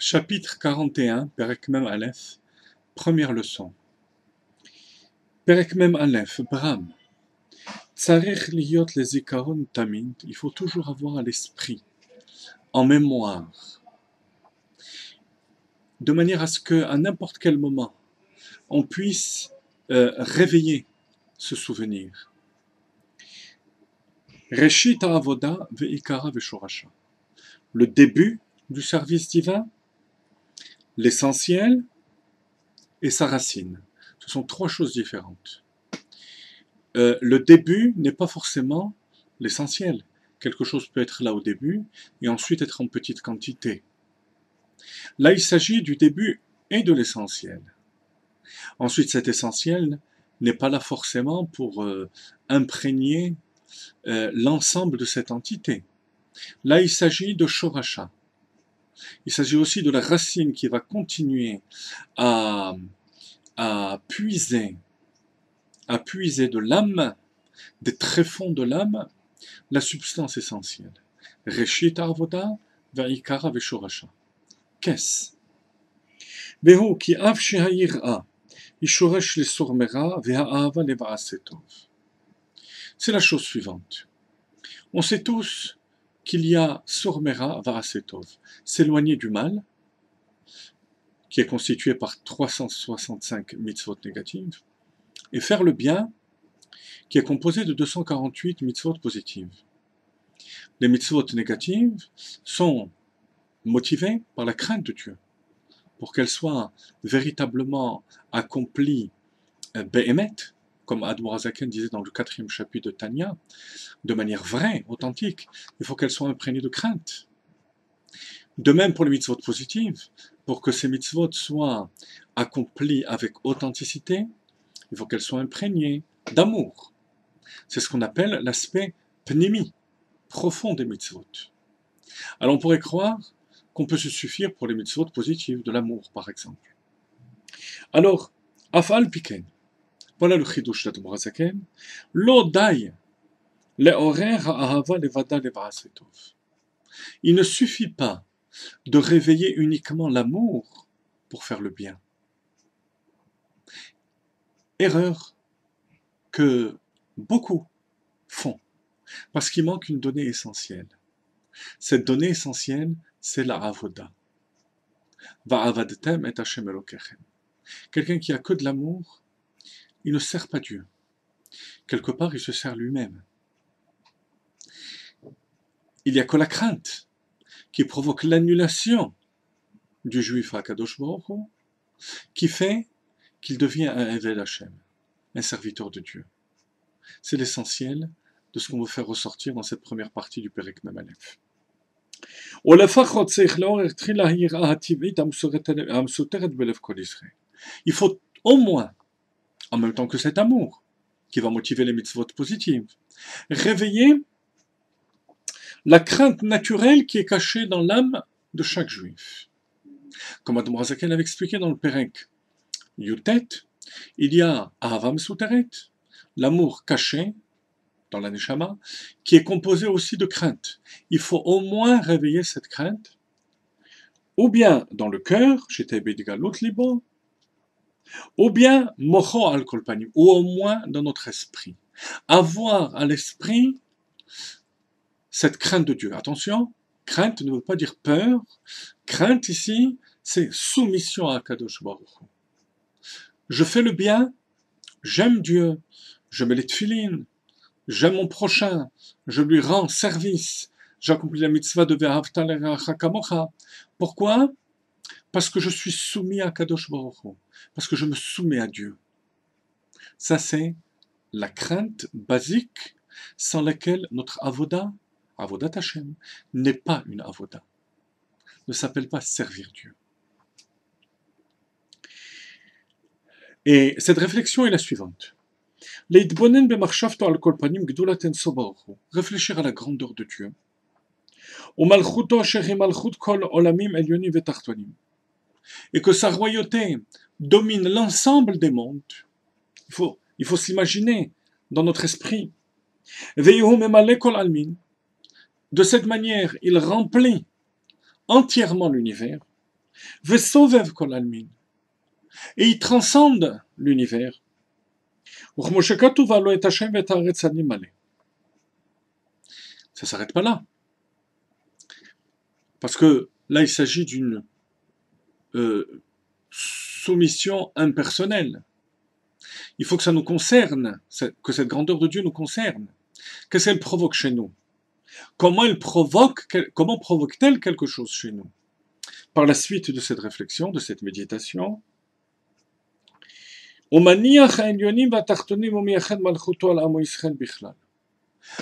Chapitre 41, Perek Mem Aleph, première leçon. Perek Mem Aleph, Bram. Tsarech liyot les zikaron tamid, il faut toujours avoir à l'esprit, en mémoire, de manière à ce qu'à n'importe quel moment, on puisse réveiller ce souvenir. Reshit ha'avoda ve'ikara ve'shorasha. Le début du service divin, l'essentiel et sa racine. Ce sont trois choses différentes. Le début n'est pas forcément l'essentiel. Quelque chose peut être là au début et ensuite être en petite quantité. Là, il s'agit du début et de l'essentiel. Ensuite, cet essentiel n'est pas là forcément pour imprégner l'ensemble de cette entité. Là, il s'agit de Shorasha. Il s'agit aussi de la racine qui va continuer à puiser de l'âme, des tréfonds de l'âme, la substance essentielle. Reshit avoda va'ikara ve'shorasha. Qu'est-ce? Behu ki av shehayir'a yishoresh lesormera ve'ha'ava leva'asetov. C'est la chose suivante. On sait tous qu'il y a sormera va'asetov, s'éloigner du mal, qui est constitué par 365 mitzvot négatives, et faire le bien, qui est composé de 248 mitzvot positives. Les mitzvot négatives sont motivées par la crainte de Dieu, pour qu'elles soient véritablement accomplies be'emet, comme Admor HaZaken disait dans le 4e chapitre de Tanya, de manière vraie, authentique. Il faut qu'elles soient imprégnées de crainte. De même pour les mitzvot positives, pour que ces mitzvot soient accomplies avec authenticité, il faut qu'elles soient imprégnées d'amour. C'est ce qu'on appelle l'aspect pnimi, profond des mitzvot. Alors on pourrait croire qu'on peut se suffire pour les mitzvot positives, de l'amour par exemple. Alors, afal piken, voilà le chidush d'Admor HaZaken, lo dai le'orer ha'ahava levada leva'asetov. Il ne suffit pas de réveiller uniquement l'amour pour faire le bien. Erreur que beaucoup font, parce qu'il manque une donnée essentielle. Cette donnée essentielle, c'est la avoda. Va'avadtem et Hashem Elokechem. Quelqu'un qui a que de l'amour, il ne sert pas Dieu. Quelque part, il se sert lui-même. Il n'y a que la crainte qui provoque l'annulation du juif à Kadosh Baruch Hu, qui fait qu'il devient un Eved Hashem, un serviteur de Dieu. C'est l'essentiel de ce qu'on veut faire ressortir dans cette première partie du Perek Mem Aleph. Il faut au moins, en même temps que cet amour, qui va motiver les mitzvot positives, réveiller la crainte naturelle qui est cachée dans l'âme de chaque juif. Comme Admor HaZaken avait expliqué dans le Perek Yutet, il y a Ahavam Suteret, l'amour caché dans la Neshama, qui est composé aussi de crainte. Il faut au moins réveiller cette crainte, ou bien dans le cœur, chez Tebedigalut Libo, ou bien Mocho al Kolpanim, ou au moins dans notre esprit. Avoir à l'esprit cette crainte de Dieu. Attention, crainte ne veut pas dire peur. Crainte ici, c'est soumission à Kadosh Baruch Hu. Je fais le bien, j'aime Dieu, je mets les tefilines, j'aime mon prochain, je lui rends service, j'accomplis la mitzvah de Ve'ahavta l'ereacha kamocha. Pourquoi? Parce que je suis soumis à Kadosh Baruch Hu, parce que je me soumets à Dieu. Ça, c'est la crainte basique sans laquelle notre avoda, avodat Hashem, n'est pas une avoda, ne s'appelle pas servir Dieu. Et cette réflexion est la suivante. Réfléchir à la grandeur de Dieu. Et que sa royauté domine l'ensemble des mondes. Il faut s'imaginer dans notre esprit. De cette manière, il remplit entièrement l'univers. Vesovev kol almin. Et il transcende l'univers. Ça s'arrête pas là. Parce que là, il s'agit d'une soumission impersonnelle. Il faut que ça nous concerne, que cette grandeur de Dieu nous concerne. Qu'est-ce qu'elle provoque chez nous? Comment provoque-t-elle quelque chose chez nous? Par la suite de cette réflexion, de cette méditation,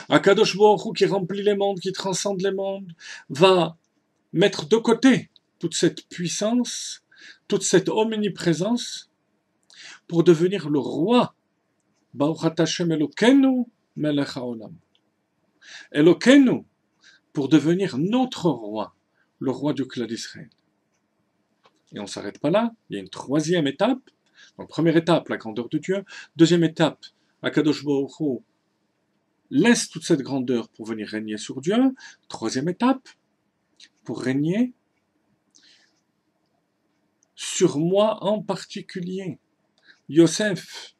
Akadosh Baruch Hu qui remplit les mondes, qui transcende les mondes, va mettre de côté toute cette puissance, toute cette omniprésence, pour devenir le roi. Baruch Hashem Elokeinu Melech Haolam. Elokeinu, pour devenir notre roi, le roi du clan d'Israël. Et on ne s'arrête pas là, il y a une troisième étape. Donc, première étape, la grandeur de Dieu. Deuxième étape, Akadosh Baruch Hu laisse toute cette grandeur pour venir régner sur Dieu. Troisième étape, pour régner sur moi en particulier. Yosef,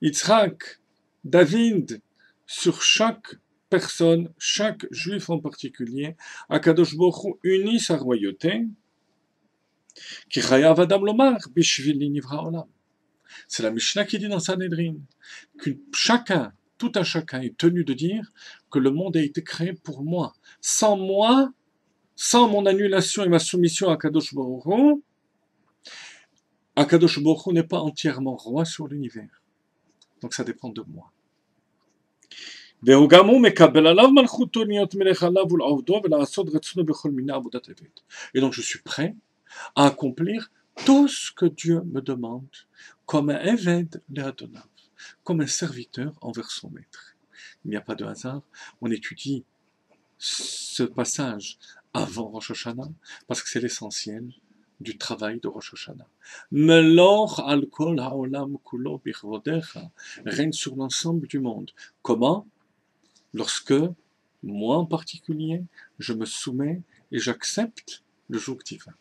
Yitzhak, David, sur chaque personne, chaque juif en particulier, Akadosh Baruch Hu unit sa royauté. C'est la Mishnah qui dit dans Sanhedrin que tout un chacun est tenu de dire que le monde a été créé pour moi. Sans moi, sans mon annulation et ma soumission à Akadosh Baruch Hu n'est pas entièrement roi sur l'univers. Donc ça dépend de moi. Et donc je suis prêt à accomplir tout ce que Dieu me demande comme un Eved Le'Adonav, comme un serviteur envers son maître. Il n'y a pas de hasard. On étudie ce passage avant Rosh Hashanah parce que c'est l'essentiel du travail de Rosh Hashanah. Melor al kol ha'olam kulo bichvodecha règne sur l'ensemble du monde. Comment? Lorsque, moi en particulier, je me soumets et j'accepte le joug divin.